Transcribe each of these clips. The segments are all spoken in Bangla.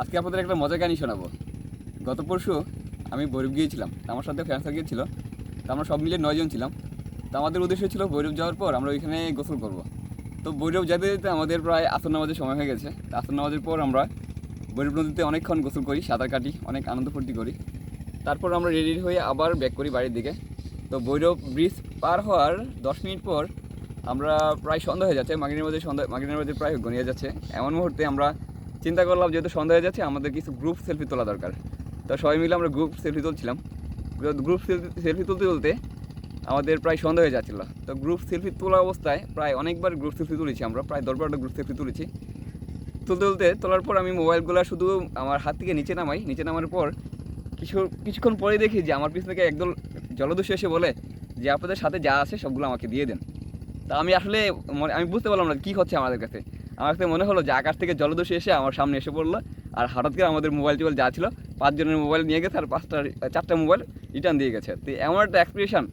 আজকে আপনাদের একটা মজার কাহিনী শোনাবো। গত পরশু আমি বৈরব গিয়েছিলাম, তো আমার সাথে ফ্রেন্ড সার্কেল ছিল। তো আমরা সব মিলে 9 জন ছিলাম। তো আমাদের উদ্দেশ্য ছিল বৈরব যাওয়ার পর আমরা ওইখানে গোসল করব। তো বৈরব যেতে যেতে আমাদের প্রায় আসর নামাজের সময় হয়ে গেছে। তো আসর নামাজের পর আমরা বৈরব নদীতে অনেকক্ষণ গোসল করি, সাঁতার কাটি, অনেক আনন্দ ফুর্তি করি। তারপর আমরা রেডি হয়ে আবার ব্যাক করি বাড়ির দিকে। তো বৈরব ব্রিজ পার হওয়ার 10 মিনিট পর আমরা প্রায় সন্ধ্যা হয়ে যাচ্ছে, মাগরিবের মধ্যে প্রায় গনিয়ে যাচ্ছে। এমন মুহূর্তে আমরা চিন্তা করলাম, যেহেতু সন্ধ্যা হয়ে যাচ্ছে আমাদের কিছু গ্রুপ সেলফি তোলা দরকার। তো সবাই মিলে আমরা গ্রুপ সেলফি তুলছিলাম। গ্রুপ সেলফি তুলতে তুলতে আমাদের প্রায় সন্ধ্যা হয়ে যাচ্ছিলো। তো গ্রুপ সেলফি তোলা অবস্থায় প্রায় অনেকবার গ্রুপ সেলফি তুলেছি, আমরা প্রায় 10-12টা গ্রুপ সেলফি তুলেছি। তোলার পর আমি মোবাইলগুলো শুধু আমার হাত থেকে নিচে নামার পর কিছুক্ষণ পরে দেখি যে আমার পিছন থেকে একদল জলদস্যু এসে বলে যে আপনাদের সাথে যা আছে সবগুলো আমাকে দিয়ে দেন। তা আমি আসলে আমি বুঝতে পারলাম না কী হচ্ছে আমাদের কাছে। আমার কাছে মনে হলো যে আকাশ থেকে জলদস্যু এসে আমার সামনে এসে পড়লো, আর হঠাৎ করে আমাদের মোবাইল যা ছিল 5 জনের মোবাইল নিয়ে গেছে, আর 4টা মোবাইল রিটার্ন দিয়ে গেছে। তো এমন একটা এক্সপ্রেশন,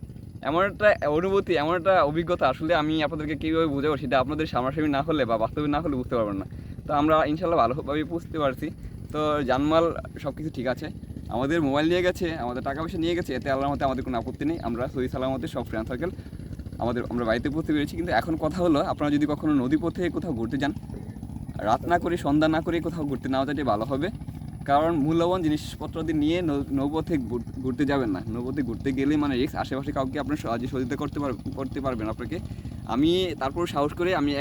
এমন একটা অনুভূতি, এমন একটা অভিজ্ঞতা আসলে আমি আপনাদেরকে কীভাবে বোঝাবো, সেটা আপনাদের সামনাসামনি না হলে বা বাস্তবে না হলে বুঝতে পারবেন না। তো আমরা ইনশাল্লাহ ভালোভাবে বুঝতে পারছি। তো জানমাল সব কিছু ঠিক আছে, আমাদের মোবাইল নিয়ে গেছে, আমাদের টাকা পয়সা নিয়ে গেছে, এতে আল্লাহর মতে আমাদের কোনো আপত্তি নেই। আমরা সহি সালামতে সব ফ্রেন্ড সার্কেল আমরা বাড়িতে পৌঁছতে পেরেছি। কিন্তু এখন কথা হলো, আপনারা যদি কখনো নদী পথে কোথাও ঘুরতে যান, রাত না করে সন্ধ্যা না করে কোথাও ঘুরতে নাও যাতে ভালো হবে। কারণ মূল্যবান জিনিসপত্রাদি নিয়ে নৌপথে ঘুরতে যাবেন না। নৌপথে ঘুরতে গেলে মানে রিস্ক, আশেপাশে কাউকে আপনার সাহায্য সহযোগিতা করতে পারবেন আপনাকে। আমি তারপর সাহস করে আমি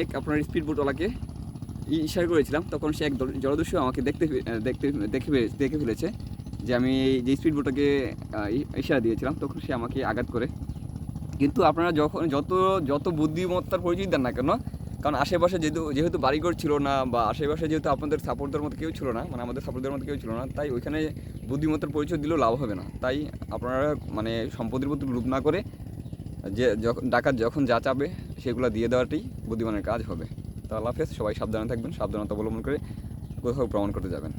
এক আপনার স্পিড বোটওয়ালাকে ইশারা করেছিলাম। তখন সে এক জলদস্যু আমাকে দেখে ফেলেছে যে আমি যে স্পিড বোটটাকে ইশারা দিয়েছিলাম। তখন সে আমাকে আঘাত করে। কিন্তু আপনারা যত বুদ্ধিমত্তার পরিচয় দেন না কেন, কারণ আশেপাশে যেহেতু বাড়িঘর ছিল না, বা আশেপাশে যেহেতু আপনাদের সাপোর্টদের মতো কেউ ছিল না, মানে আমাদের সাপোর্টদের মতো কেউ ছিল না, তাই ওইখানে বুদ্ধিমত্তার পরিচয় দিলেও লাভ হবে না। তাই আপনারা মানে সম্পত্তির প্রতি লোভ না করে ডাকাত যখন যা চাবে সেগুলো দিয়ে দেওয়াটাই বুদ্ধিমানের কাজ হবে। তো আল্লাহ হাফেজ, সবাই সাবধানে থাকবেন, সাবধানতা অবলম্বন করে কোথাও ভ্রমণ করতে যাবেন।